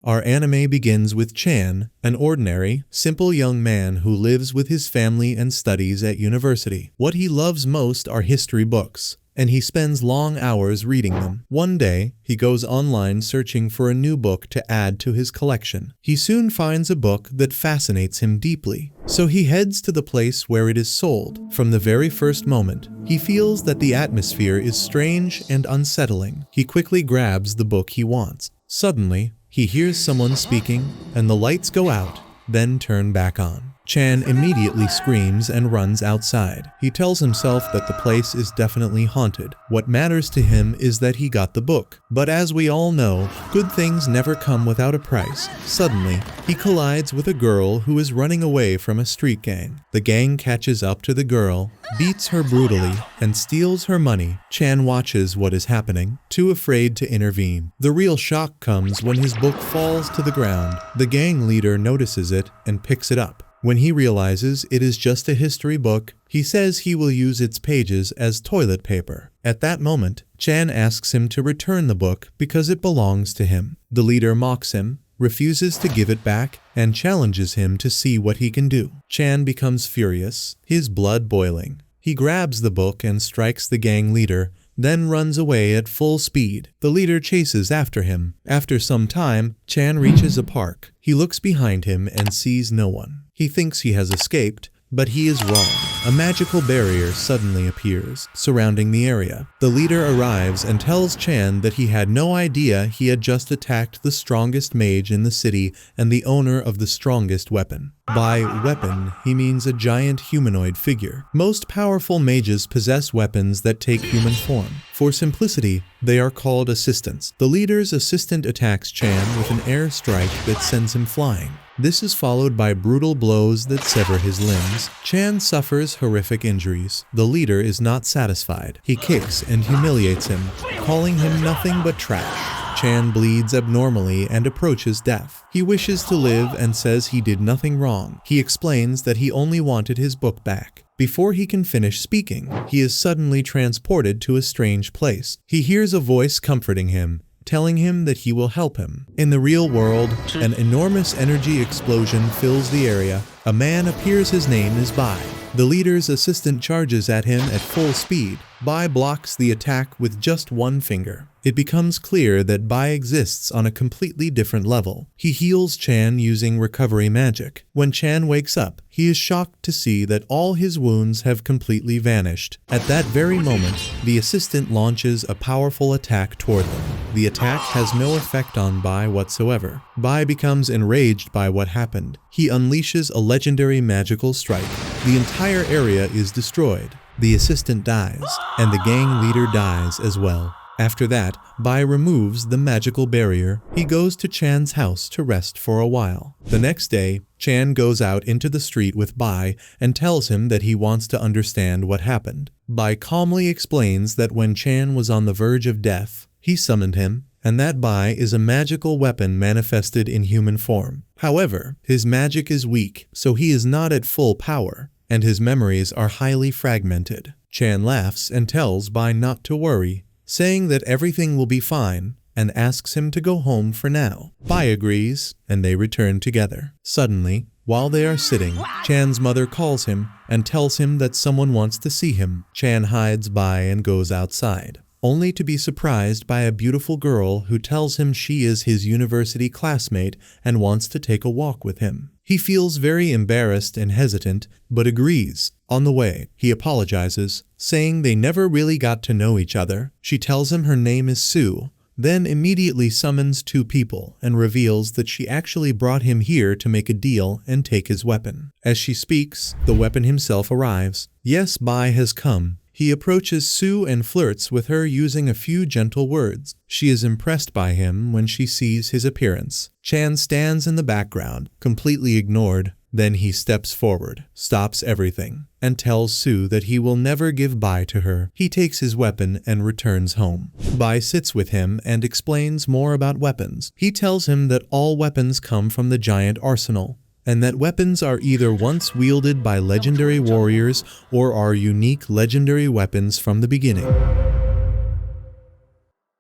Our anime begins with Chan, an ordinary, simple young man who lives with his family and studies at university. What he loves most are history books, and he spends long hours reading them. One day, he goes online searching for a new book to add to his collection. He soon finds a book that fascinates him deeply, so he heads to the place where it is sold. From the very first moment, he feels that the atmosphere is strange and unsettling. He quickly grabs the book he wants. Suddenly, he hears someone speaking, and the lights go out, then turn back on. Chan immediately screams and runs outside. He tells himself that the place is definitely haunted. What matters to him is that he got the book. But as we all know, good things never come without a price. Suddenly, he collides with a girl who is running away from a street gang. The gang catches up to the girl, beats her brutally, and steals her money. Chan watches what is happening, too afraid to intervene. The real shock comes when his book falls to the ground. The gang leader notices it and picks it up. When he realizes it is just a history book, he says he will use its pages as toilet paper. At that moment, Chan asks him to return the book because it belongs to him. The leader mocks him, refuses to give it back, and challenges him to see what he can do. Chan becomes furious, his blood boiling. He grabs the book and strikes the gang leader, then runs away at full speed. The leader chases after him. After some time, Chan reaches a park. He looks behind him and sees no one. He thinks he has escaped, but he is wrong. A magical barrier suddenly appears, surrounding the area. The leader arrives and tells Chan that he had no idea he had just attacked the strongest mage in the city and the owner of the strongest weapon. By weapon, he means a giant humanoid figure. Most powerful mages possess weapons that take human form. For simplicity, they are called assistants. The leader's assistant attacks Chan with an air strike that sends him flying. This is followed by brutal blows that sever his limbs. Chan suffers horrific injuries. The leader is not satisfied. He kicks and humiliates him, calling him nothing but trash. Chan bleeds abnormally and approaches death. He wishes to live and says he did nothing wrong. He explains that he only wanted his book back. Before he can finish speaking, he is suddenly transported to a strange place. He hears a voice comforting him, telling him that he will help him. In the real world, an enormous energy explosion fills the area. A man appears. His name is Bai. The leader's assistant charges at him at full speed. Bai blocks the attack with just one finger. It becomes clear that Bai exists on a completely different level. He heals Chan using recovery magic. When Chan wakes up, he is shocked to see that all his wounds have completely vanished. At that very moment, the assistant launches a powerful attack toward them. The attack has no effect on Bai whatsoever. Bai becomes enraged by what happened. He unleashes a legendary magical strike. The entire area is destroyed. The assistant dies, and the gang leader dies as well. After that, Bai removes the magical barrier. He goes to Chan's house to rest for a while. The next day, Chan goes out into the street with Bai and tells him that he wants to understand what happened. Bai calmly explains that when Chan was on the verge of death, he summoned him, and that Bai is a magical weapon manifested in human form. However, his magic is weak, so he is not at full power, and his memories are highly fragmented. Chan laughs and tells Bai not to worry, saying that everything will be fine, and asks him to go home for now. Bai agrees, and they return together. Suddenly, while they are sitting, Chan's mother calls him and tells him that someone wants to see him. Chan hides Bai and goes outside, only to be surprised by a beautiful girl who tells him she is his university classmate and wants to take a walk with him. He feels very embarrassed and hesitant, but agrees. On the way, he apologizes, saying they never really got to know each other. She tells him her name is Sue, then immediately summons two people and reveals that she actually brought him here to make a deal and take his weapon. As she speaks, the weapon himself arrives. Yes, Bai has come. He approaches Sue and flirts with her using a few gentle words. She is impressed by him when she sees his appearance. Chan stands in the background, completely ignored. Then he steps forward, stops everything, and tells Sue that he will never give Bai to her. He takes his weapon and returns home. Bai sits with him and explains more about weapons. He tells him that all weapons come from the giant arsenal, and that weapons are either once wielded by legendary warriors or are unique legendary weapons from the beginning.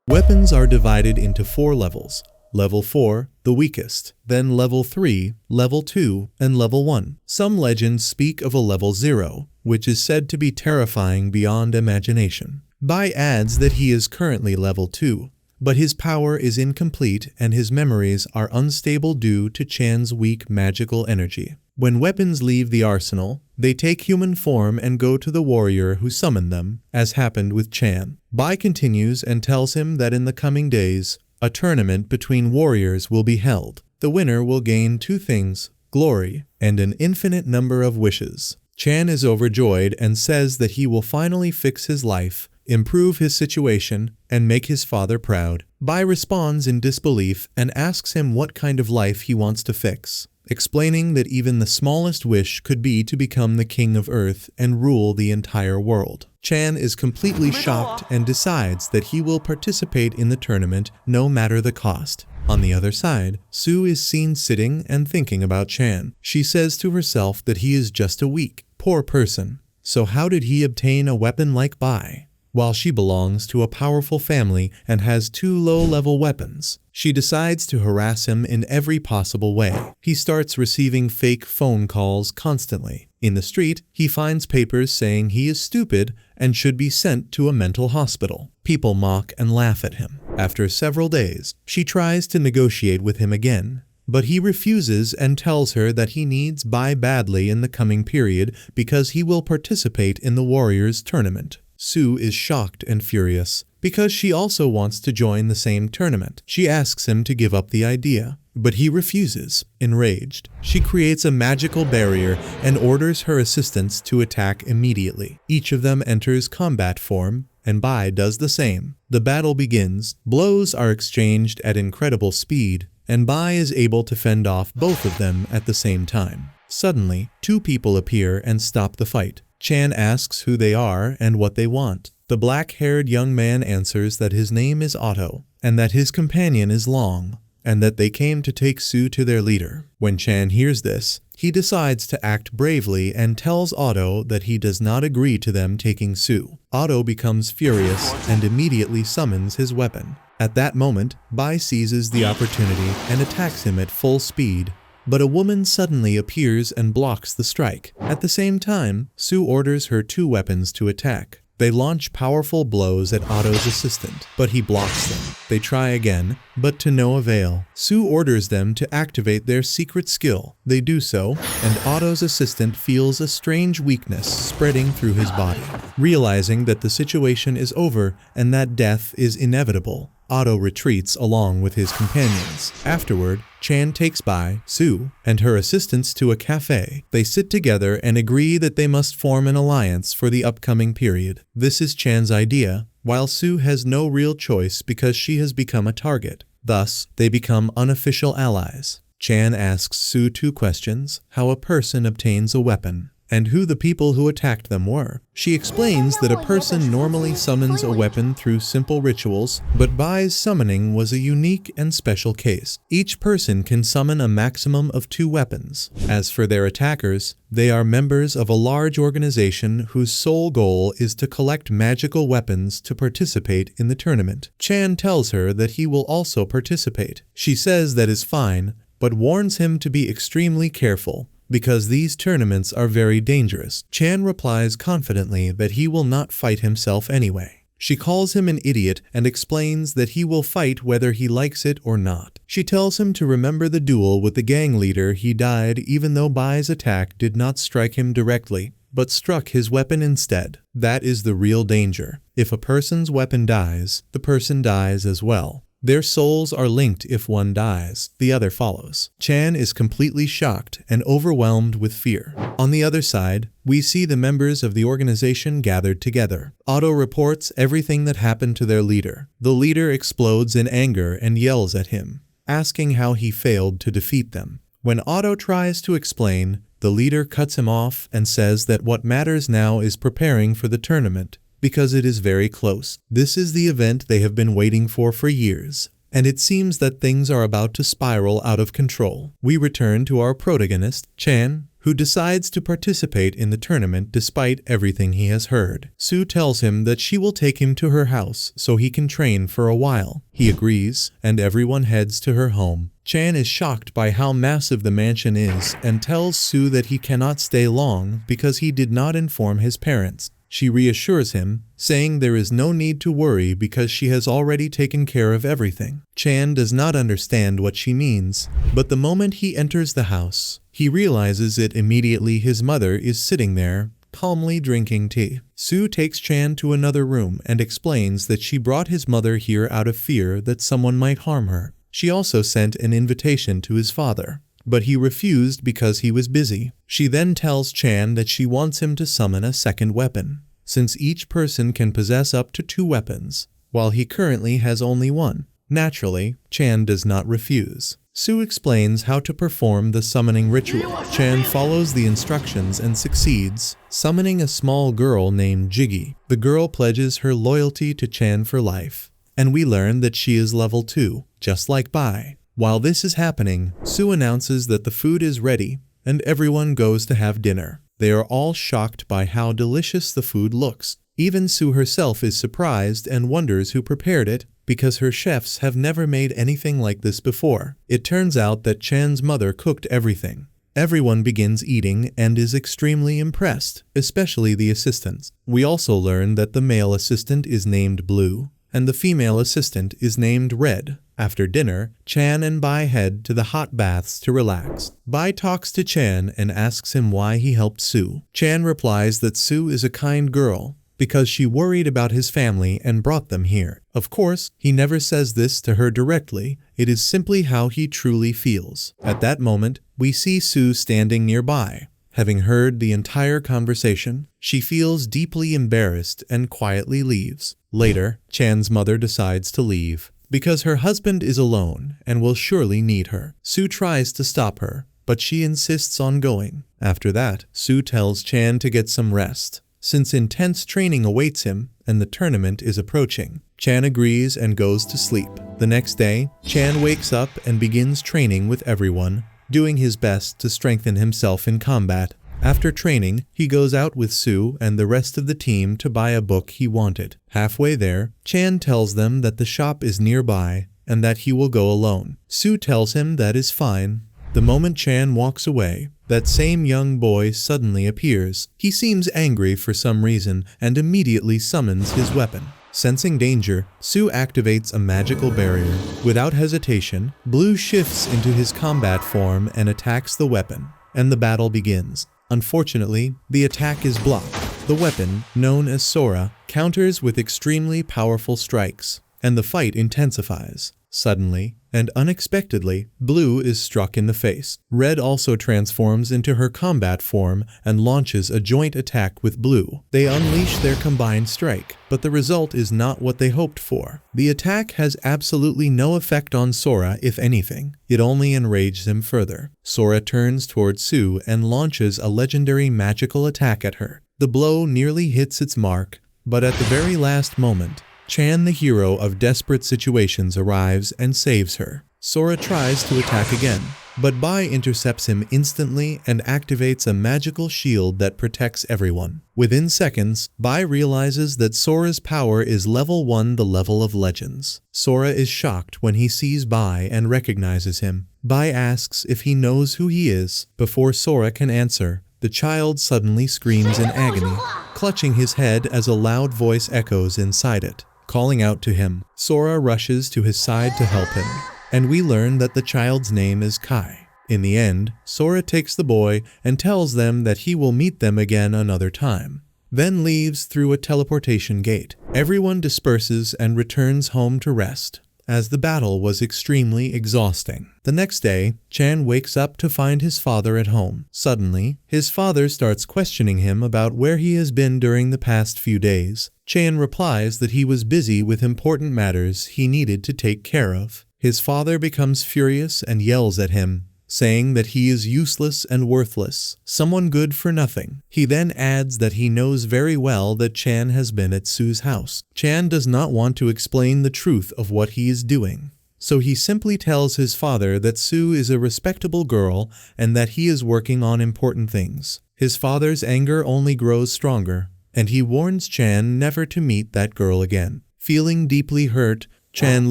Weapons are divided into 4 levels: level 4, the weakest, then level 3, level 2, and level 1. Some legends speak of a level 0, which is said to be terrifying beyond imagination. Bai adds that he is currently level 2, but his power is incomplete and his memories are unstable due to Chan's weak magical energy. When weapons leave the arsenal, they take human form and go to the warrior who summoned them, as happened with Chan. Bai continues and tells him that in the coming days, a tournament between warriors will be held. The winner will gain 2 things, glory and an infinite number of wishes. Chan is overjoyed and says that he will finally fix his life, improve his situation, and make his father proud. Bai responds in disbelief and asks him what kind of life he wants to fix, explaining that even the smallest wish could be to become the king of Earth and rule the entire world. Chan is completely shocked and decides that he will participate in the tournament no matter the cost. On the other side, Sue is seen sitting and thinking about Chan. She says to herself that he is just a weak, poor person. So how did he obtain a weapon like Bai? While she belongs to a powerful family and has 2 low-level weapons, she decides to harass him in every possible way. He starts receiving fake phone calls constantly. In the street, he finds papers saying he is stupid and should be sent to a mental hospital. People mock and laugh at him. After several days, she tries to negotiate with him again, but he refuses and tells her that he needs Bai badly in the coming period because he will participate in the Warriors tournament. Sue is shocked and furious because she also wants to join the same tournament. She asks him to give up the idea, but he refuses. Enraged, she creates a magical barrier and orders her assistants to attack immediately. Each of them enters combat form, and Bai does the same. The battle begins, blows are exchanged at incredible speed, and Bai is able to fend off both of them at the same time. Suddenly, 2 people appear and stop the fight. Chan asks who they are and what they want. The black-haired young man answers that his name is Otto, and that his companion is Long, and that they came to take Sue to their leader. When Chan hears this, he decides to act bravely and tells Otto that he does not agree to them taking Sue. Otto becomes furious and immediately summons his weapon. At that moment, Bai seizes the opportunity and attacks him at full speed, but a woman suddenly appears and blocks the strike. At the same time, Sue orders her 2 weapons to attack. They launch powerful blows at Otto's assistant, but he blocks them. They try again, but to no avail. Sue orders them to activate their secret skill. They do so, and Otto's assistant feels a strange weakness spreading through his body. Realizing that the situation is over and that death is inevitable, Otto retreats along with his companions. Afterward, Chan takes Bai, Sue, and her assistants to a cafe. They sit together and agree that they must form an alliance for the upcoming period. This is Chan's idea, while Sue has no real choice because she has become a target. Thus, they become unofficial allies. Chan asks Sue 2 questions: how a person obtains a weapon, and who the people who attacked them were. She explains that a person normally summons a weapon through simple rituals, but Bai's summoning was a unique and special case. Each person can summon a maximum of 2 weapons. As for their attackers, they are members of a large organization whose sole goal is to collect magical weapons to participate in the tournament. Chan tells her that he will also participate. She says that is fine, but warns him to be extremely careful, because these tournaments are very dangerous. Chan replies confidently that he will not fight himself anyway. She calls him an idiot and explains that he will fight whether he likes it or not. She tells him to remember the duel with the gang leader. He died even though Bai's attack did not strike him directly, but struck his weapon instead. That is the real danger. If a person's weapon dies, the person dies as well. Their souls are linked. If one dies, the other follows. Chan is completely shocked and overwhelmed with fear. On the other side, we see the members of the organization gathered together. Otto reports everything that happened to their leader. The leader explodes in anger and yells at him, asking how he failed to defeat them. When Otto tries to explain, the leader cuts him off and says that what matters now is preparing for the tournament, because it is very close. This is the event they have been waiting for years, and it seems that things are about to spiral out of control. We return to our protagonist, Chan, who decides to participate in the tournament despite everything he has heard. Sue tells him that she will take him to her house so he can train for a while. He agrees, and everyone heads to her home. Chan is shocked by how massive the mansion is and tells Sue that he cannot stay long because he did not inform his parents. She reassures him, saying there is no need to worry because she has already taken care of everything. Chan does not understand what she means, but the moment he enters the house, he realizes it immediately. His mother is sitting there, calmly drinking tea. Sue takes Chan to another room and explains that she brought his mother here out of fear that someone might harm her. She also sent an invitation to his father, but he refused because he was busy. She then tells Chan that she wants him to summon a second weapon, since each person can possess up to 2 weapons, while he currently has only 1. Naturally, Chan does not refuse. Sue explains how to perform the summoning ritual. Chan follows the instructions and succeeds, summoning a small girl named Jiggy. The girl pledges her loyalty to Chan for life, and we learn that she is level 2, just like Bai. While this is happening, Sue announces that the food is ready, and everyone goes to have dinner. They are all shocked by how delicious the food looks. Even Sue herself is surprised and wonders who prepared it, because her chefs have never made anything like this before. It turns out that Chan's mother cooked everything. Everyone begins eating and is extremely impressed, especially the assistants. We also learn that the male assistant is named Blue, and the female assistant is named Red. After dinner, Chan and Bai head to the hot baths to relax. Bai talks to Chan and asks him why he helped Sue. Chan replies that Sue is a kind girl because she worried about his family and brought them here. Of course, he never says this to her directly. It is simply how he truly feels. At that moment, we see Sue standing nearby. Having heard the entire conversation, she feels deeply embarrassed and quietly leaves. Later, Chan's mother decides to leave because her husband is alone and will surely need her. Sue tries to stop her, but she insists on going. After that, Sue tells Chan to get some rest, since intense training awaits him and the tournament is approaching. Chan agrees and goes to sleep. The next day, Chan wakes up and begins training with everyone, doing his best to strengthen himself in combat. After training, he goes out with Sue and the rest of the team to buy a book he wanted. Halfway there, Chan tells them that the shop is nearby and that he will go alone. Sue tells him that is fine. The moment Chan walks away, that same young boy suddenly appears. He seems angry for some reason and immediately summons his weapon. Sensing danger, Sue activates a magical barrier. Without hesitation, Blue shifts into his combat form and attacks the weapon, and the battle begins. Unfortunately, the attack is blocked. The weapon, known as Sora, counters with extremely powerful strikes, and the fight intensifies. Suddenly, and unexpectedly, Blue is struck in the face. Red also transforms into her combat form and launches a joint attack with Blue. They unleash their combined strike, but the result is not what they hoped for. The attack has absolutely no effect on Sora, if anything. It only enrages him further. Sora turns towards Sue and launches a legendary magical attack at her. The blow nearly hits its mark, but at the very last moment, Chan, the hero of desperate situations, arrives and saves her. Sora tries to attack again, but Bai intercepts him instantly and activates a magical shield that protects everyone. Within seconds, Bai realizes that Sora's power is level 1, the level of legends. Sora is shocked when he sees Bai and recognizes him. Bai asks if he knows who he is. Before Sora can answer, the child suddenly screams in agony, clutching his head as a loud voice echoes inside it, calling out to him. Sora rushes to his side to help him, and we learn that the child's name is Kai. In the end, Sora takes the boy and tells them that he will meet them again another time, then leaves through a teleportation gate. Everyone disperses and returns home to rest, as the battle was extremely exhausting. The next day, Chan wakes up to find his father at home. Suddenly, his father starts questioning him about where he has been during the past few days. Chan replies that he was busy with important matters he needed to take care of. His father becomes furious and yells at him, saying that he is useless and worthless, someone good for nothing. He then adds that he knows very well that Chan has been at Sue's house. Chan does not want to explain the truth of what he is doing, so he simply tells his father that Sue is a respectable girl and that he is working on important things. His father's anger only grows stronger, and he warns Chan never to meet that girl again. Feeling deeply hurt, Chan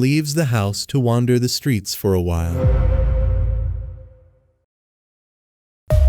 leaves the house to wander the streets for a while.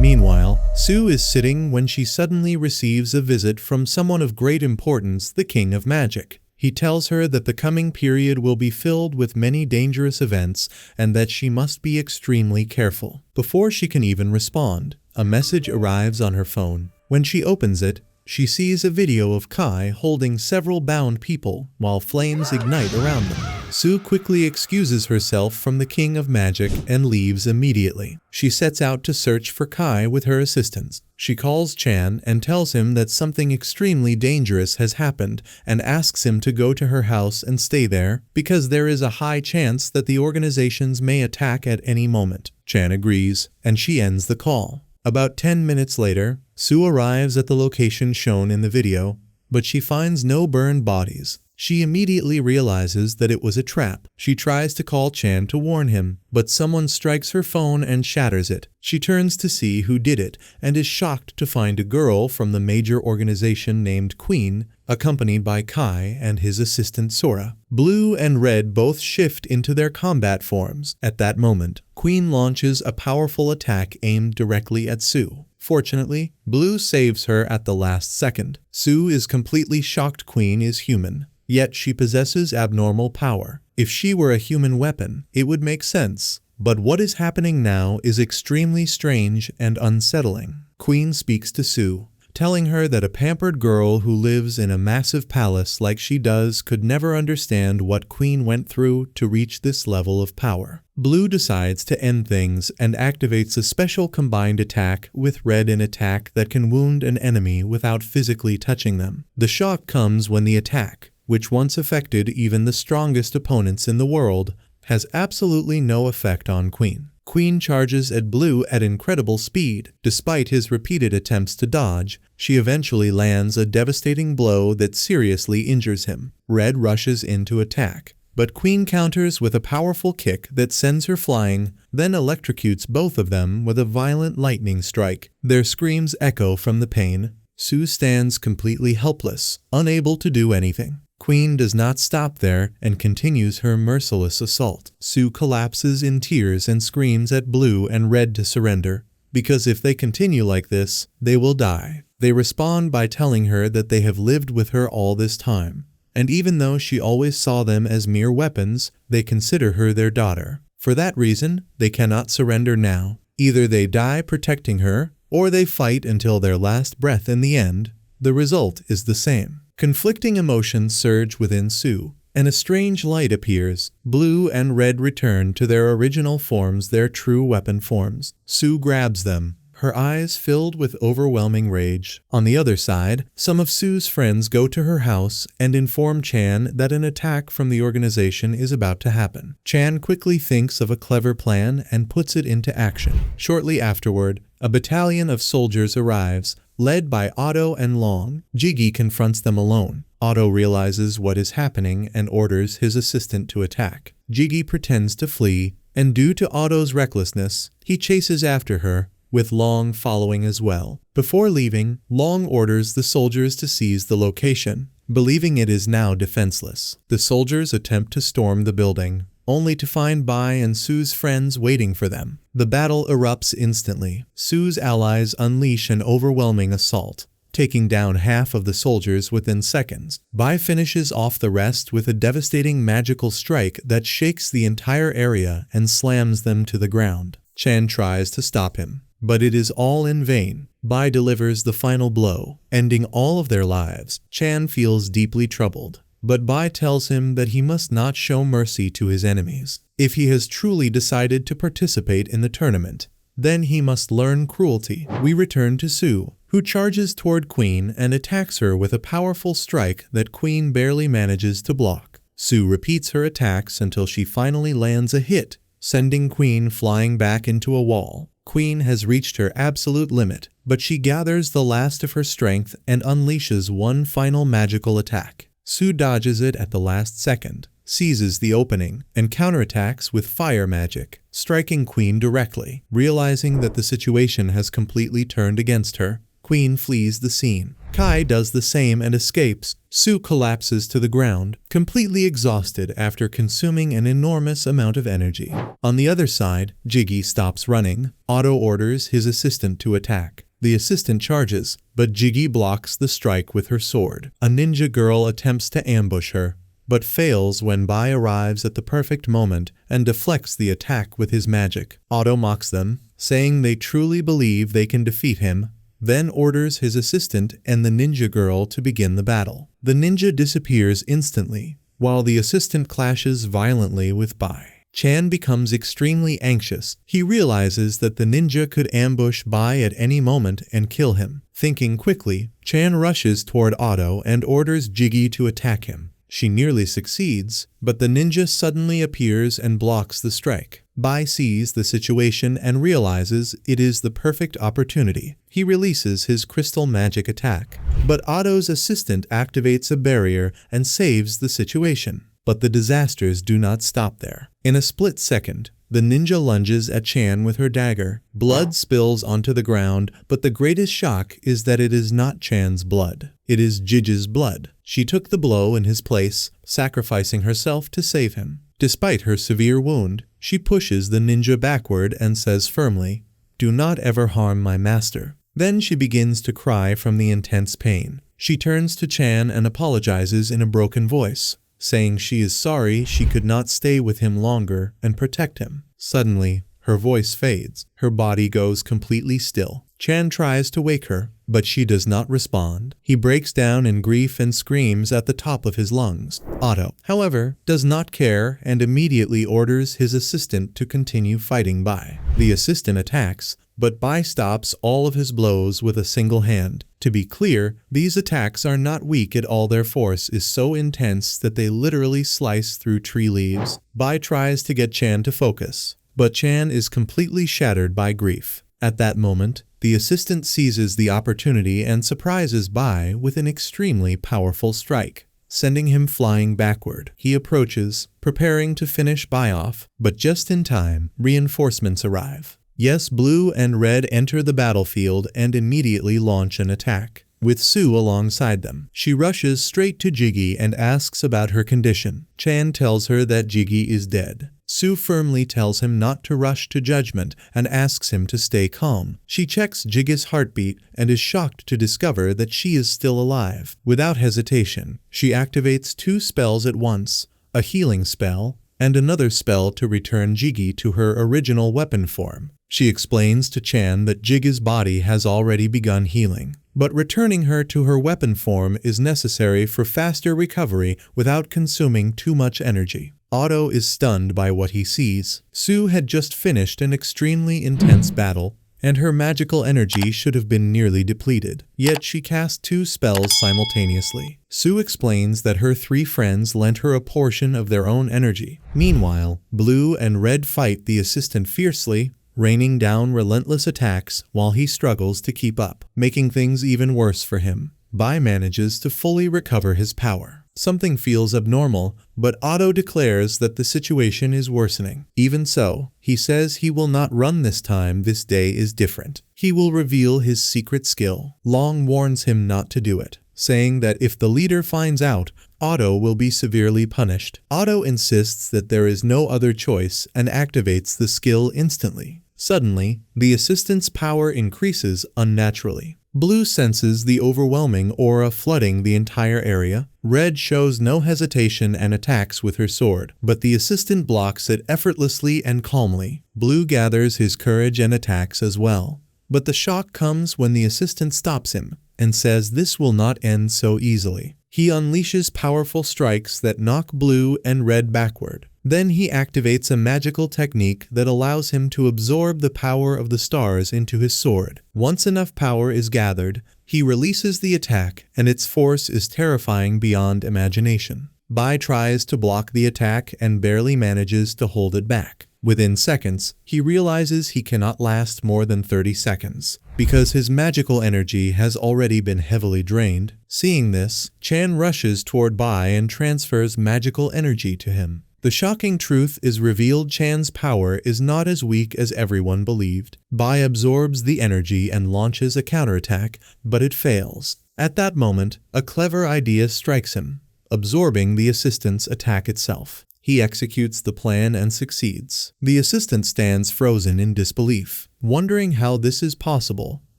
Meanwhile, Sue is sitting when she suddenly receives a visit from someone of great importance, the King of Magic. He tells her that the coming period will be filled with many dangerous events and that she must be extremely careful. Before she can even respond, a message arrives on her phone. When she opens it, she sees a video of Kai holding several bound people while flames ignite around them. Sue quickly excuses herself from the King of Magic and leaves immediately. She sets out to search for Kai with her assistants. She calls Chan and tells him that something extremely dangerous has happened and asks him to go to her house and stay there because there is a high chance that the organizations may attack at any moment. Chan agrees, and she ends the call. About 10 minutes later, Sue arrives at the location shown in the video, but she finds no burned bodies. She immediately realizes that it was a trap. She tries to call Chan to warn him, but someone strikes her phone and shatters it. She turns to see who did it and is shocked to find a girl from the major organization named Queen, accompanied by Kai and his assistant Sora. Blue and Red both shift into their combat forms. At that moment, Queen launches a powerful attack aimed directly at Sue. Fortunately, Blue saves her at the last second. Sue is completely shocked Queen is human, yet she possesses abnormal power. If she were a human weapon, it would make sense. But what is happening now is extremely strange and unsettling. Queen speaks to Sue, telling her that a pampered girl who lives in a massive palace like she does could never understand what Queen went through to reach this level of power. Blue decides to end things and activates a special combined attack with Red, an attack that can wound an enemy without physically touching them. The shock comes when the attack, which once affected even the strongest opponents in the world, has absolutely no effect on Queen. Queen charges at Blue at incredible speed. Despite his repeated attempts to dodge, she eventually lands a devastating blow that seriously injures him. Red rushes in to attack, but Queen counters with a powerful kick that sends her flying, then electrocutes both of them with a violent lightning strike. Their screams echo from the pain. Sue stands completely helpless, unable to do anything. Queen does not stop there and continues her merciless assault. Sue collapses in tears and screams at Blue and Red to surrender, because if they continue like this, they will die. They respond by telling her that they have lived with her all this time, and even though she always saw them as mere weapons, they consider her their daughter. For that reason, they cannot surrender now. Either they die protecting her, or they fight until their last breath. In the end, the result is the same. Conflicting emotions surge within Sue, and a strange light appears. Blue and Red return to their original forms, their true weapon forms. Sue grabs them, her eyes filled with overwhelming rage. On the other side, some of Sue's friends go to her house and inform Chan that an attack from the organization is about to happen. Chan quickly thinks of a clever plan and puts it into action. Shortly afterward, a battalion of soldiers arrives, led by Otto and Long. Jiggy confronts them alone. Otto realizes what is happening and orders his assistant to attack. Jiggy pretends to flee, and due to Otto's recklessness, he chases after her, with Long following as well. Before leaving, Long orders the soldiers to seize the location, believing it is now defenseless. The soldiers attempt to storm the building, only to find Bai and Sue's friends waiting for them. The battle erupts instantly. Sue's allies unleash an overwhelming assault, taking down half of the soldiers within seconds. Bai finishes off the rest with a devastating magical strike that shakes the entire area and slams them to the ground. Chan tries to stop him, but it is all in vain. Bai delivers the final blow, ending all of their lives. Chan feels deeply troubled, but Bai tells him that he must not show mercy to his enemies. If he has truly decided to participate in the tournament, then he must learn cruelty. We return to Sue, who charges toward Queen and attacks her with a powerful strike that Queen barely manages to block. Sue repeats her attacks until she finally lands a hit, sending Queen flying back into a wall. Queen has reached her absolute limit, but she gathers the last of her strength and unleashes one final magical attack. Sue dodges it at the last second, seizes the opening, and counterattacks with fire magic, striking Queen directly. Realizing that the situation has completely turned against her, Queen flees the scene. Kai does the same and escapes. Sue collapses to the ground, completely exhausted after consuming an enormous amount of energy. On the other side, Jiggy stops running. Otto orders his assistant to attack. The assistant charges, but Jiggy blocks the strike with her sword. A ninja girl attempts to ambush her, but fails when Bai arrives at the perfect moment and deflects the attack with his magic. Otto mocks them, saying they truly believe they can defeat him, then orders his assistant and the ninja girl to begin the battle. The ninja disappears instantly, while the assistant clashes violently with Bai. Chan becomes extremely anxious. He realizes that the ninja could ambush Bai at any moment and kill him. Thinking quickly, Chan rushes toward Otto and orders Jiggy to attack him. She nearly succeeds, but the ninja suddenly appears and blocks the strike. Bai sees the situation and realizes it is the perfect opportunity. He releases his crystal magic attack, but Otto's assistant activates a barrier and saves the situation. But the disasters do not stop there. In a split second, the ninja lunges at Chan with her dagger. Blood spills onto the ground, but the greatest shock is that it is not Chan's blood. It is Jiggy's blood. She took the blow in his place, sacrificing herself to save him. Despite her severe wound, she pushes the ninja backward and says firmly, "Do not ever harm my master." Then she begins to cry from the intense pain. She turns to Chan and apologizes in a broken voice, saying she is sorry she could not stay with him longer and protect him. Suddenly, her voice fades. Her body goes completely still. Chan tries to wake her, but she does not respond. He breaks down in grief and screams at the top of his lungs. Otto, however, does not care and immediately orders his assistant to continue fighting Bai. The assistant attacks, but Bai stops all of his blows with a single hand. To be clear, these attacks are not weak at all. Their force is so intense that they literally slice through tree leaves. Bai tries to get Chan to focus, but Chan is completely shattered by grief. At that moment, the assistant seizes the opportunity and surprises Bai with an extremely powerful strike, sending him flying backward. He approaches, preparing to finish Bai off, but just in time, reinforcements arrive. Yes, Blue and Red enter the battlefield and immediately launch an attack, with Sue alongside them. She rushes straight to Jiggy and asks about her condition. Chan tells her that Jiggy is dead. Sue firmly tells him not to rush to judgment and asks him to stay calm. She checks Jiggy's heartbeat and is shocked to discover that she is still alive. Without hesitation, she activates 2 spells at once, a healing spell and another spell to return Jiggy to her original weapon form. She explains to Chan that Jiggy's body has already begun healing, but returning her to her weapon form is necessary for faster recovery without consuming too much energy. Otto is stunned by what he sees. Sue had just finished an extremely intense battle, and her magical energy should have been nearly depleted. Yet she cast 2 spells simultaneously. Sue explains that her 3 friends lent her a portion of their own energy. Meanwhile, Blue and Red fight the assistant fiercely, raining down relentless attacks while he struggles to keep up, making things even worse for him. Bai manages to fully recover his power. Something feels abnormal, but Otto declares that the situation is worsening. Even so, he says he will not run this time. This day is different. He will reveal his secret skill. Long warns him not to do it, saying that if the leader finds out, Otto will be severely punished. Otto insists that there is no other choice and activates the skill instantly. Suddenly, the assistant's power increases unnaturally. Blue senses the overwhelming aura flooding the entire area. Red shows no hesitation and attacks with her sword, but the assistant blocks it effortlessly and calmly. Blue gathers his courage and attacks as well, but the shock comes when the assistant stops him and says this will not end so easily. He unleashes powerful strikes that knock Blue and Red backward. Then he activates a magical technique that allows him to absorb the power of the stars into his sword. Once enough power is gathered, he releases the attack, and its force is terrifying beyond imagination. Bai tries to block the attack and barely manages to hold it back. Within seconds, he realizes he cannot last more than 30 seconds, because his magical energy has already been heavily drained. Seeing this, Chan rushes toward Bai and transfers magical energy to him. The shocking truth is revealed: Chan's power is not as weak as everyone believed. Bai absorbs the energy and launches a counterattack, but it fails. At that moment, a clever idea strikes him, absorbing the assistant's attack itself. He executes the plan and succeeds. The assistant stands frozen in disbelief, wondering how this is possible,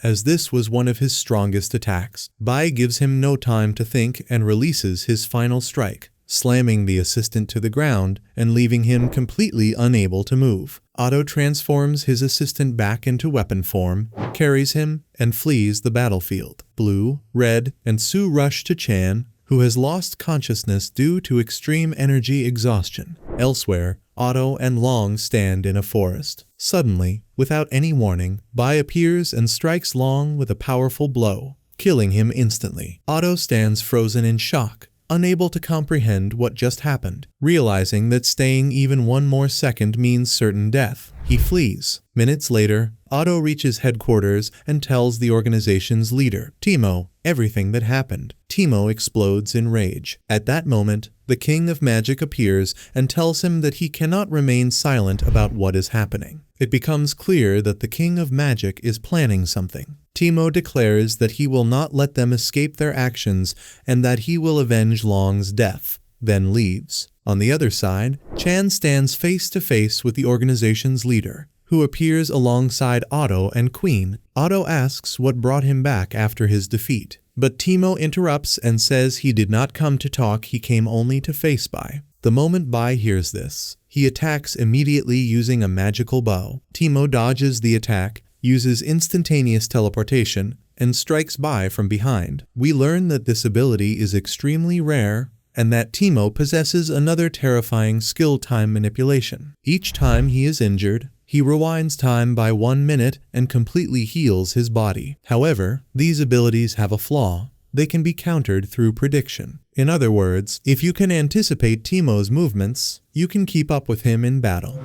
as this was one of his strongest attacks. Bai gives him no time to think and releases his final strike, slamming the assistant to the ground and leaving him completely unable to move. Otto transforms his assistant back into weapon form, carries him, and flees the battlefield. Blue, Red, and Sue rush to Chan, who has lost consciousness due to extreme energy exhaustion. Elsewhere, Otto and Long stand in a forest. Suddenly, without any warning, Bai appears and strikes Long with a powerful blow, killing him instantly. Otto stands frozen in shock, unable to comprehend what just happened. Realizing that staying even one more second means certain death, he flees. Minutes later, Otto reaches headquarters and tells the organization's leader, Timo, everything that happened. Timo explodes in rage. At that moment, the King of Magic appears and tells him that he cannot remain silent about what is happening. It becomes clear that the King of Magic is planning something. Timo declares that he will not let them escape their actions and that he will avenge Long's death, then leaves. On the other side, Chan stands face to face with the organization's leader, who appears alongside Otto and Queen. Otto asks what brought him back after his defeat, but Timo interrupts and says he did not come to talk, he came only to face Bai. The moment Bai hears this, he attacks immediately using a magical bow. Timo dodges the attack, uses instantaneous teleportation, and strikes Bai from behind. We learn that this ability is extremely rare and that Timo possesses another terrifying skill: time manipulation. Each time he is injured, he rewinds time by 1 minute and completely heals his body. However, these abilities have a flaw: they can be countered through prediction. In other words, if you can anticipate Timo's movements, you can keep up with him in battle.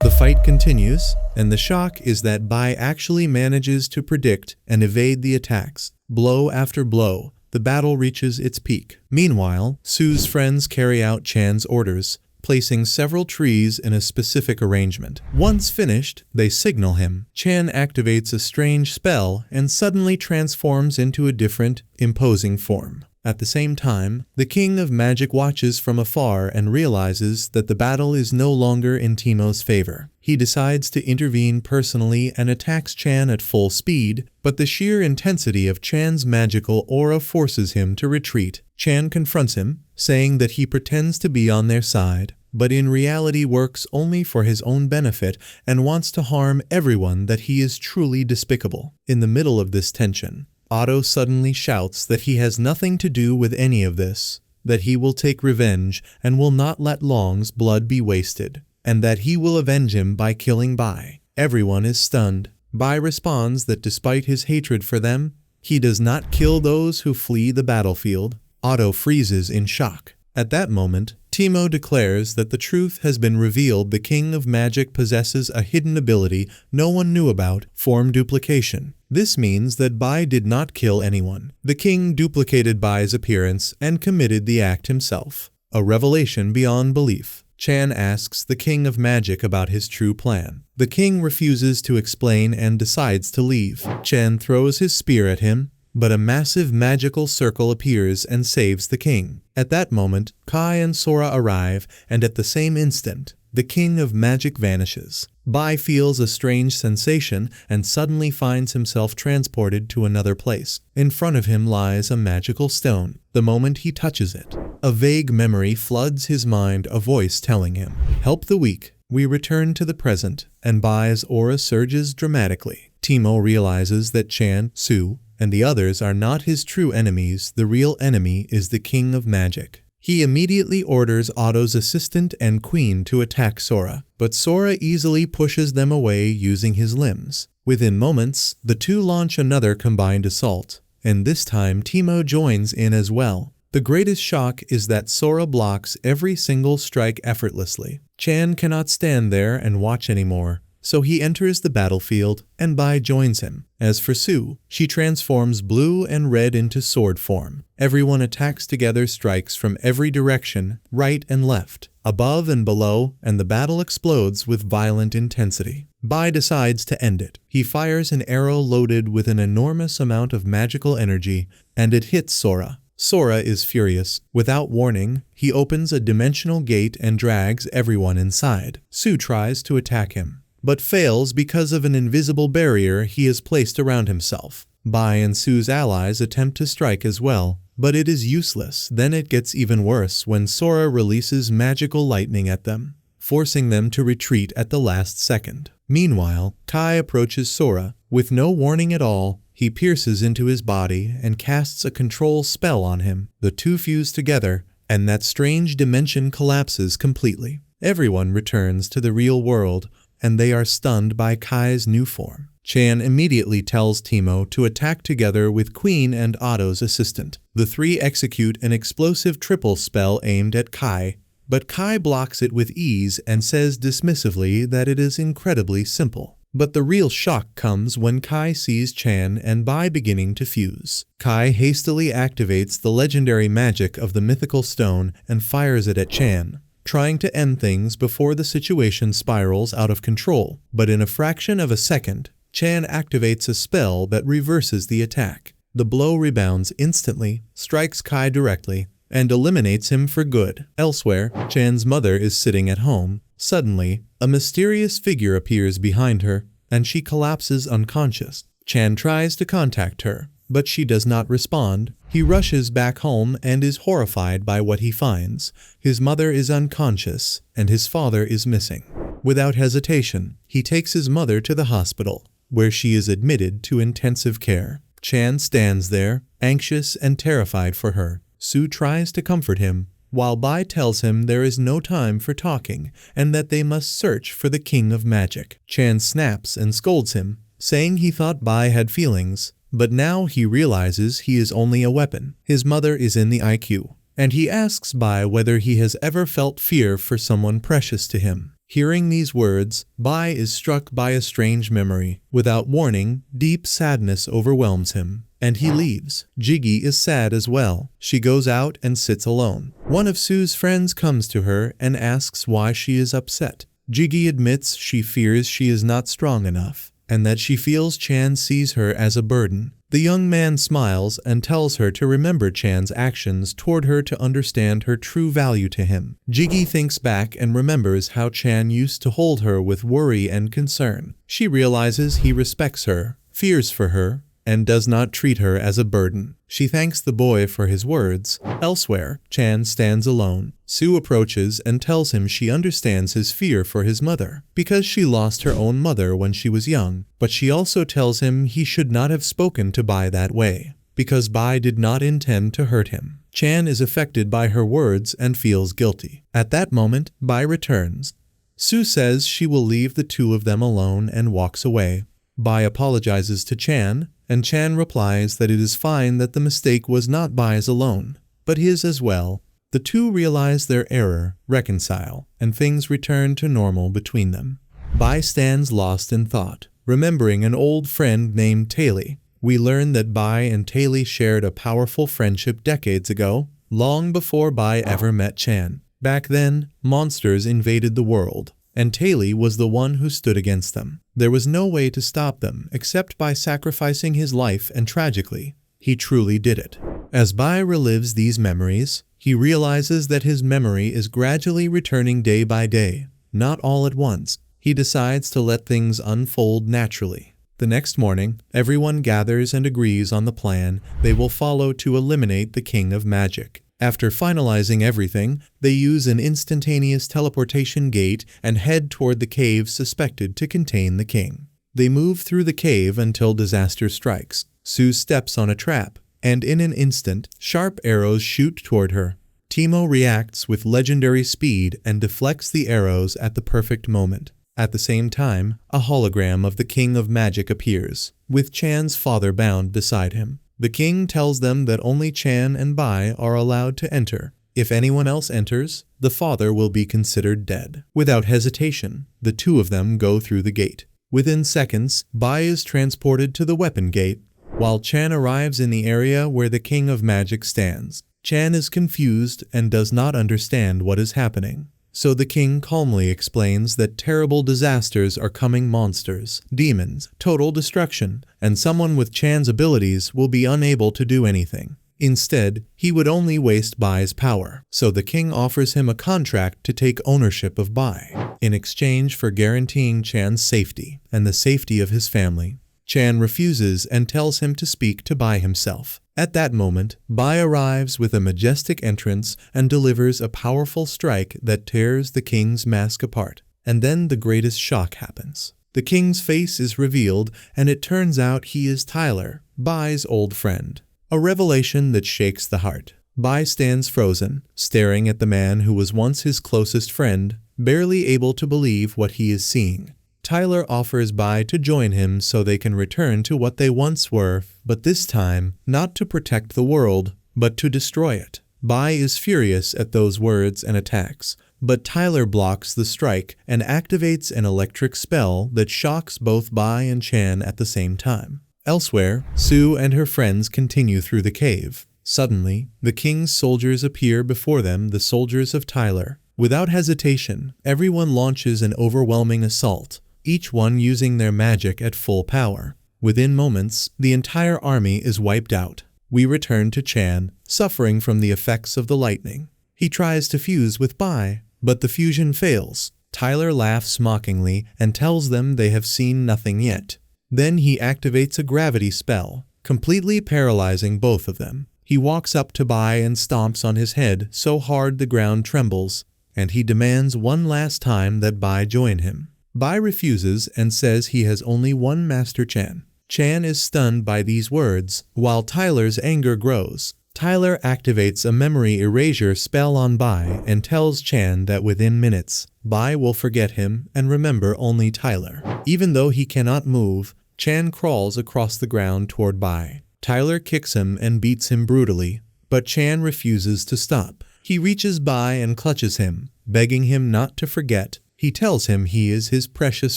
The fight continues, and the shock is that Bai actually manages to predict and evade the attacks. Blow after blow, the battle reaches its peak. Meanwhile, Sue's friends carry out Chan's orders, placing several trees in a specific arrangement. Once finished, they signal him. Chan activates a strange spell and suddenly transforms into a different, imposing form. At the same time, the King of Magic watches from afar and realizes that the battle is no longer in Timo's favor. He decides to intervene personally and attacks Chan at full speed, but the sheer intensity of Chan's magical aura forces him to retreat. Chan confronts him, saying that he pretends to be on their side, but in reality works only for his own benefit and wants to harm everyone, that he is truly despicable. In the middle of this tension, Otto suddenly shouts that he has nothing to do with any of this, that he will take revenge and will not let Long's blood be wasted, and that he will avenge him by killing Bai. Everyone is stunned. Bai responds that despite his hatred for them, he does not kill those who flee the battlefield. Otto freezes in shock. At that moment, Timo declares that the truth has been revealed: the King of Magic possesses a hidden ability no one knew about: form duplication. This means that Bai did not kill anyone. The king duplicated Bai's appearance and committed the act himself. A revelation beyond belief. Chan asks the King of Magic about his true plan. The king refuses to explain and decides to leave. Chan throws his spear at him, but a massive magical circle appears and saves the king. At that moment, Kai and Sora arrive, and at the same instant, the King of Magic vanishes. Bai feels a strange sensation and suddenly finds himself transported to another place. In front of him lies a magical stone. The moment he touches it, a vague memory floods his mind, a voice telling him, "Help the weak." We return to the present, and Bai's aura surges dramatically. Timo realizes that Chan, Sue, and the others are not his true enemies. The real enemy is the King of Magic. He immediately orders Otto's assistant and Queen to attack Sora, but Sora easily pushes them away using his limbs. Within moments, the two launch another combined assault, and this time Timo joins in as well. The greatest shock is that Sora blocks every single strike effortlessly. Chan cannot stand there and watch anymore, so he enters the battlefield and Bai joins him. As for Su, she transforms blue and red into sword form. Everyone attacks together, strikes from every direction, right and left, above and below, and the battle explodes with violent intensity. Bai decides to end it. He fires an arrow loaded with an enormous amount of magical energy, and it hits Sora. Sora is furious. Without warning, he opens a dimensional gate and drags everyone inside. Su tries to attack him, but fails because of an invisible barrier he has placed around himself. Bai and Su's allies attempt to strike as well, but it is useless. Then it gets even worse when Sora releases magical lightning at them, forcing them to retreat at the last second. Meanwhile, Kai approaches Sora. With no warning at all, he pierces into his body and casts a control spell on him. The two fuse together, and that strange dimension collapses completely. Everyone returns to the real world, and they are stunned by Kai's new form. Chan immediately tells Teemo to attack together with Queen and Otto's assistant. The three execute an explosive triple spell aimed at Kai, but Kai blocks it with ease and says dismissively that it is incredibly simple. But the real shock comes when Kai sees Chan and Bai beginning to fuse. Kai hastily activates the legendary magic of the mythical stone and fires it at Chan, trying to end things before the situation spirals out of control. But in a fraction of a second, Chan activates a spell that reverses the attack. The blow rebounds instantly, strikes Kai directly, and eliminates him for good. Elsewhere, Chan's mother is sitting at home. Suddenly, a mysterious figure appears behind her, and she collapses unconscious. Chan tries to contact her, but she does not respond. He rushes back home and is horrified by what he finds. His mother is unconscious, and his father is missing. Without hesitation, he takes his mother to the hospital, where she is admitted to intensive care. Chan stands there, anxious and terrified for her. Su tries to comfort him, while Bai tells him there is no time for talking and that they must search for the King of Magic. Chan snaps and scolds him, saying he thought Bai had feelings, but now he realizes he is only a weapon. His mother is in the IQ, and he asks Bai whether he has ever felt fear for someone precious to him. Hearing these words, Bai is struck by a strange memory. Without warning, deep sadness overwhelms him, and he leaves. Jiggy is sad as well. She goes out and sits alone. One of Su's friends comes to her and asks why she is upset. Jiggy admits she fears she is not strong enough, and that she feels Chan sees her as a burden. The young man smiles and tells her to remember Chan's actions toward her to understand her true value to him. Jiggy thinks back and remembers how Chan used to hold her with worry and concern. She realizes he respects her, fears for her, and does not treat her as a burden. She thanks the boy for his words. Elsewhere, Chan stands alone. Su approaches and tells him she understands his fear for his mother, because she lost her own mother when she was young, but she also tells him he should not have spoken to Bai that way, because Bai did not intend to hurt him. Chan is affected by her words and feels guilty. At that moment, Bai returns. Su says she will leave the two of them alone and walks away. Bai apologizes to Chan, and Chan replies that it is fine, that the mistake was not Bai's alone, but his as well. The two realize their error, reconcile, and things return to normal between them. Bai stands lost in thought, remembering an old friend named Taylor. We learn that Bai and Taylor shared a powerful friendship decades ago, long before Bai ever met Chan. Back then, monsters invaded the world, and Taylor was the one who stood against them. There was no way to stop them except by sacrificing his life, and tragically, he truly did it. As Bai relives these memories, he realizes that his memory is gradually returning day by day, not all at once. He decides to let things unfold naturally. The next morning, everyone gathers and agrees on the plan they will follow to eliminate the King of Magic. After finalizing everything, they use an instantaneous teleportation gate and head toward the cave suspected to contain the king. They move through the cave until disaster strikes. Su steps on a trap, and in an instant, sharp arrows shoot toward her. Teemo reacts with legendary speed and deflects the arrows at the perfect moment. At the same time, a hologram of the King of Magic appears, with Chan's father bound beside him. The king tells them that only Chan and Bai are allowed to enter. If anyone else enters, the father will be considered dead. Without hesitation, the two of them go through the gate. Within seconds, Bai is transported to the weapon gate, while Chan arrives in the area where the King of Magic stands. Chan is confused and does not understand what is happening. So the king calmly explains that terrible disasters are coming, monsters, demons, total destruction, and someone with Chan's abilities will be unable to do anything. Instead, he would only waste Bai's power. So the king offers him a contract to take ownership of Bai, in exchange for guaranteeing Chan's safety and the safety of his family. Chan refuses and tells him to speak to Bai himself. At that moment, Bai arrives with a majestic entrance and delivers a powerful strike that tears the king's mask apart. And then the greatest shock happens. The king's face is revealed, and it turns out he is Tyler, Bai's old friend. A revelation that shakes the heart. Bai stands frozen, staring at the man who was once his closest friend, barely able to believe what he is seeing. Tyler offers Bai to join him so they can return to what they once were, but this time, not to protect the world, but to destroy it. Bai is furious at those words and attacks, but Tyler blocks the strike and activates an electric spell that shocks both Bai and Chan at the same time. Elsewhere, Sue and her friends continue through the cave. Suddenly, the king's soldiers appear before them, the soldiers of Tyler. Without hesitation, everyone launches an overwhelming assault, each one using their magic at full power. Within moments, the entire army is wiped out. We return to Chan, suffering from the effects of the lightning. He tries to fuse with Bai, but the fusion fails. Tyler laughs mockingly and tells them they have seen nothing yet. Then he activates a gravity spell, completely paralyzing both of them. He walks up to Bai and stomps on his head so hard the ground trembles, and he demands one last time that Bai join him. Bai refuses and says he has only one master, Chan. Chan is stunned by these words, while Tyler's anger grows. Tyler activates a memory erasure spell on Bai and tells Chan that within minutes, Bai will forget him and remember only Tyler. Even though he cannot move, Chan crawls across the ground toward Bai. Tyler kicks him and beats him brutally, but Chan refuses to stop. He reaches Bai and clutches him, begging him not to forget. He tells him he is his precious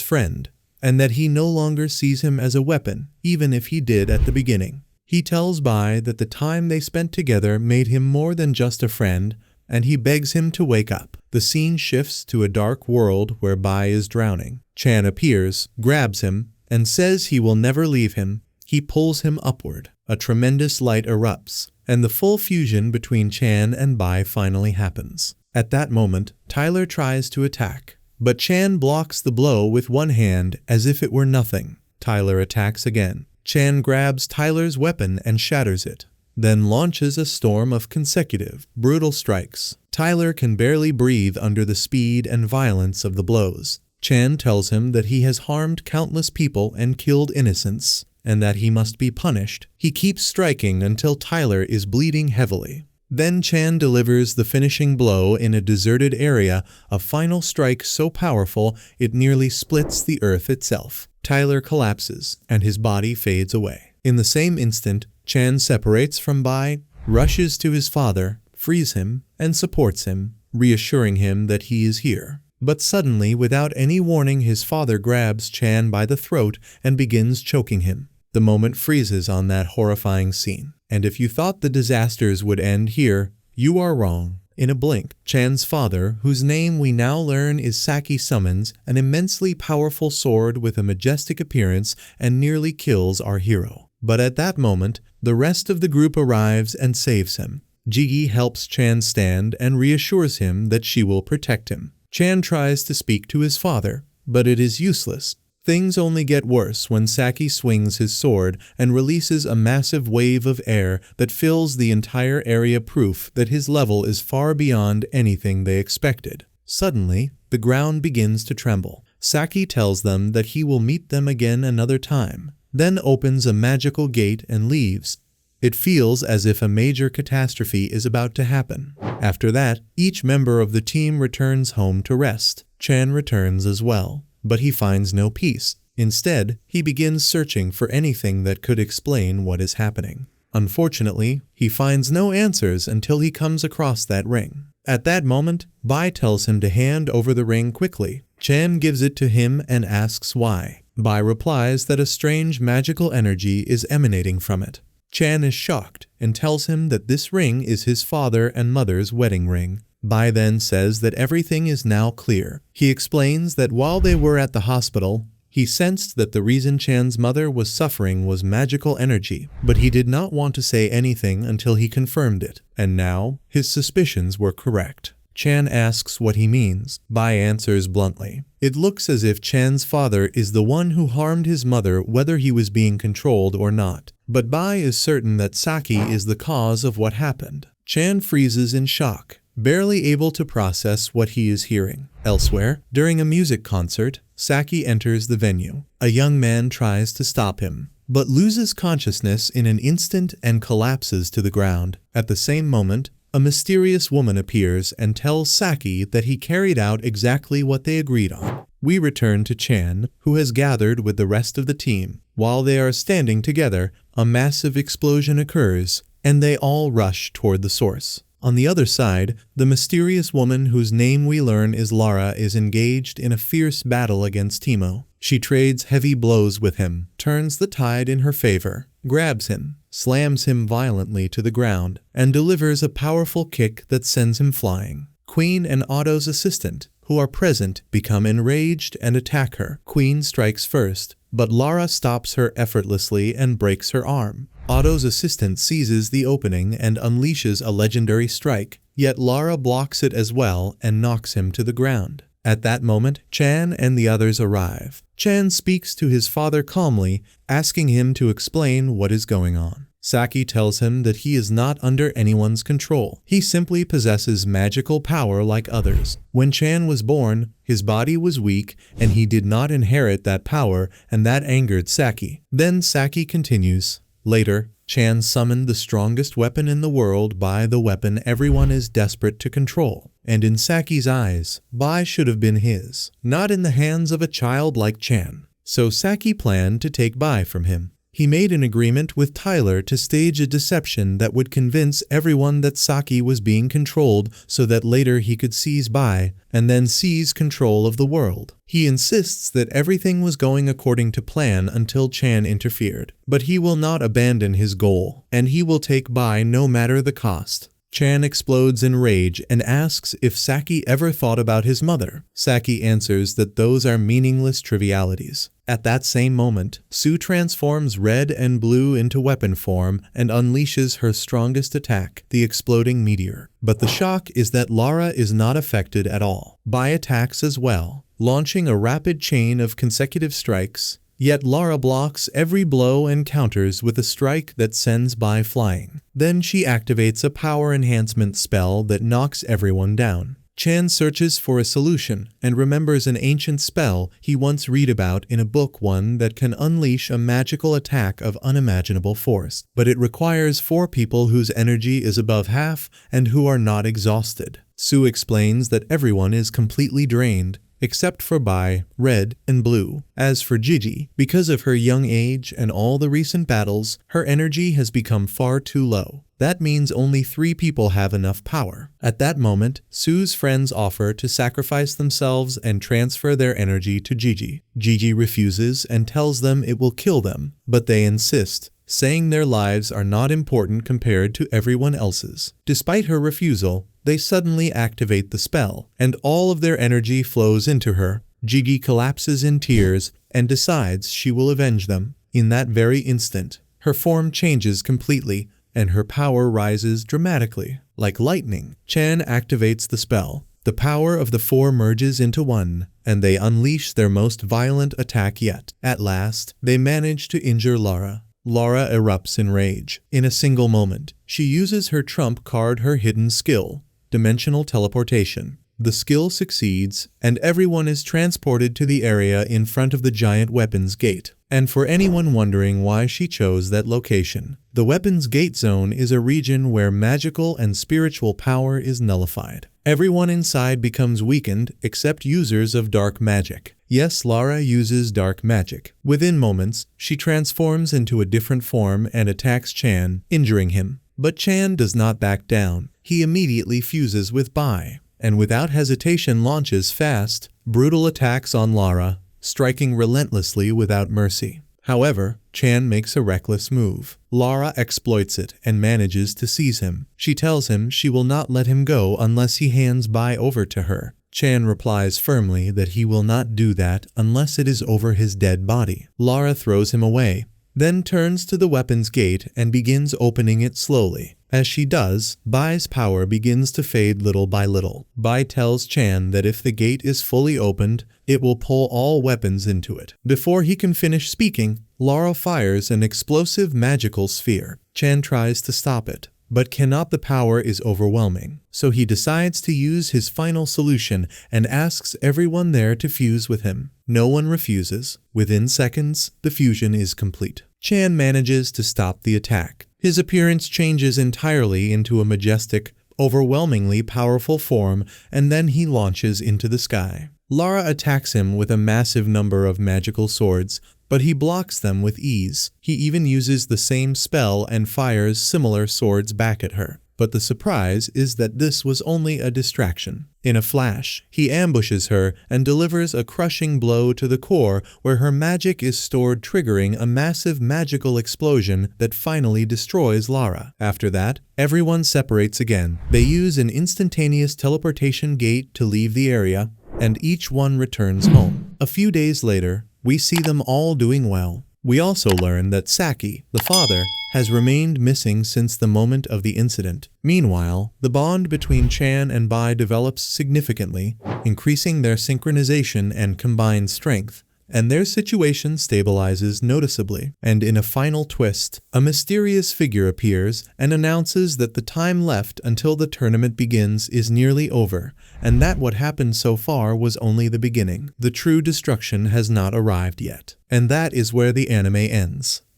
friend, and that he no longer sees him as a weapon, even if he did at the beginning. He tells Bai that the time they spent together made him more than just a friend, and he begs him to wake up. The scene shifts to a dark world where Bai is drowning. Chan appears, grabs him, and says he will never leave him. He pulls him upward. A tremendous light erupts, and the full fusion between Chan and Bai finally happens. At that moment, Tyler tries to attack, but Chan blocks the blow with one hand as if it were nothing. Tyler attacks again. Chan grabs Tyler's weapon and shatters it, then launches a storm of consecutive, brutal strikes. Tyler can barely breathe under the speed and violence of the blows. Chan tells him that he has harmed countless people and killed innocents, and that he must be punished. He keeps striking until Tyler is bleeding heavily. Then Chan delivers the finishing blow in a deserted area, a final strike so powerful it nearly splits the earth itself. Tyler collapses, and his body fades away. In the same instant, Chan separates from Bai, rushes to his father, frees him, and supports him, reassuring him that he is here. But suddenly, without any warning, his father grabs Chan by the throat and begins choking him. The moment freezes on that horrifying scene. And if you thought the disasters would end here, you are wrong. In a blink, Chan's father, whose name we now learn is Saki, summons an immensely powerful sword with a majestic appearance and nearly kills our hero. But at that moment, the rest of the group arrives and saves him. Jigi helps Chan stand and reassures him that she will protect him. Chan tries to speak to his father, but it is useless. Things only get worse when Saki swings his sword and releases a massive wave of air that fills the entire area, proof that his level is far beyond anything they expected. Suddenly, the ground begins to tremble. Saki tells them that he will meet them again another time, then opens a magical gate and leaves. It feels as if a major catastrophe is about to happen. After that, each member of the team returns home to rest. Chan returns as well. But he finds no peace. Instead, he begins searching for anything that could explain what is happening. Unfortunately, he finds no answers until he comes across that ring. At that moment, Bai tells him to hand over the ring quickly. Chan gives it to him and asks why. Bai replies that a strange magical energy is emanating from it. Chan is shocked and tells him that this ring is his father and mother's wedding ring. Bai then says that everything is now clear. He explains that while they were at the hospital, he sensed that the reason Chan's mother was suffering was magical energy, but he did not want to say anything until he confirmed it, and now his suspicions were correct. Chan asks what he means. Bai answers bluntly. It looks as if Chan's father is the one who harmed his mother whether he was being controlled or not, but Bai is certain that Saki is the cause of what happened. Chan freezes in shock, barely able to process what he is hearing. Elsewhere, during a music concert, Saki enters the venue. A young man tries to stop him, but loses consciousness in an instant and collapses to the ground. At the same moment, a mysterious woman appears and tells Saki that he carried out exactly what they agreed on. We return to Chan, who has gathered with the rest of the team. While they are standing together, a massive explosion occurs, and they all rush toward the source. On the other side, the mysterious woman whose name we learn is Lara is engaged in a fierce battle against Timo. She trades heavy blows with him, turns the tide in her favor, grabs him, slams him violently to the ground, and delivers a powerful kick that sends him flying. Queen and Otto's assistant, who are present, become enraged and attack her. Queen strikes first, but Lara stops her effortlessly and breaks her arm. Otto's assistant seizes the opening and unleashes a legendary strike, yet Lara blocks it as well and knocks him to the ground. At that moment, Chan and the others arrive. Chan speaks to his father calmly, asking him to explain what is going on. Saki tells him that he is not under anyone's control. He simply possesses magical power like others. When Chan was born, his body was weak and he did not inherit that power, and that angered Saki. Then Saki continues. Later, Chan summoned the strongest weapon in the world by the weapon everyone is desperate to control. And in Saki's eyes, Bai should have been his, not in the hands of a child like Chan. So Saki planned to take Bai from him. He made an agreement with Tyler to stage a deception that would convince everyone that Saki was being controlled so that later he could seize Bai and then seize control of the world. He insists that everything was going according to plan until Chan interfered. But he will not abandon his goal, and he will take Bai no matter the cost. Chan explodes in rage and asks if Saki ever thought about his mother. Saki answers that those are meaningless trivialities. At that same moment, Sue transforms red and blue into weapon form and unleashes her strongest attack, the exploding meteor. But the shock is that Lara is not affected at all. Bai attacks as well, launching a rapid chain of consecutive strikes. Yet Lara blocks every blow and counters with a strike that sends Bai flying. Then she activates a power enhancement spell that knocks everyone down. Chan searches for a solution and remembers an ancient spell he once read about in a book, one that can unleash a magical attack of unimaginable force. But it requires 4 people whose energy is above half and who are not exhausted. Sue explains that everyone is completely drained, except for Bai, red, and blue. As for Gigi, because of her young age and all the recent battles, her energy has become far too low. That means only 3 people have enough power. At that moment, Sue's friends offer to sacrifice themselves and transfer their energy to Gigi. Gigi refuses and tells them it will kill them, but they insist, saying their lives are not important compared to everyone else's. Despite her refusal, they suddenly activate the spell, and all of their energy flows into her. Gigi collapses in tears and decides she will avenge them. In that very instant, her form changes completely, and her power rises dramatically. Like lightning, Chan activates the spell. The power of the 4 merges into one, and they unleash their most violent attack yet. At last, they manage to injure Lara. Lara erupts in rage. In a single moment, she uses her trump card, her hidden skill, dimensional teleportation. The skill succeeds, and everyone is transported to the area in front of the giant weapons gate. And for anyone wondering why she chose that location, the weapons gate zone is a region where magical and spiritual power is nullified. Everyone inside becomes weakened except users of dark magic. Yes, Lara uses dark magic. Within moments, she transforms into a different form and attacks Chan, injuring him. But Chan does not back down. He immediately fuses with Bai, and without hesitation launches fast, brutal attacks on Lara, striking relentlessly without mercy. However, Chan makes a reckless move. Lara exploits it and manages to seize him. She tells him she will not let him go unless he hands Bai over to her. Chan replies firmly that he will not do that unless it is over his dead body. Lara throws him away, then turns to the weapons gate and begins opening it slowly. As she does, Bai's power begins to fade little by little. Bai tells Chan that if the gate is fully opened, it will pull all weapons into it. Before he can finish speaking, Lara fires an explosive magical sphere. Chan tries to stop it, but cannot. The power is overwhelming. So he decides to use his final solution and asks everyone there to fuse with him. No one refuses. Within seconds, the fusion is complete. Chan manages to stop the attack. His appearance changes entirely into a majestic, overwhelmingly powerful form, and then he launches into the sky. Lara attacks him with a massive number of magical swords, but he blocks them with ease. He even uses the same spell and fires similar swords back at her. But the surprise is that this was only a distraction. In a flash, he ambushes her and delivers a crushing blow to the core where her magic is stored, triggering a massive magical explosion that finally destroys Lara. After that, everyone separates again. They use an instantaneous teleportation gate to leave the area, and each one returns home. A few days later, we see them all doing well. We also learn that Saki, the father, has remained missing since the moment of the incident. Meanwhile, the bond between Chan and Bai develops significantly, increasing their synchronization and combined strength, and their situation stabilizes noticeably. And in a final twist, a mysterious figure appears and announces that the time left until the tournament begins is nearly over, and that what happened so far was only the beginning. The true destruction has not arrived yet. And that is where the anime ends.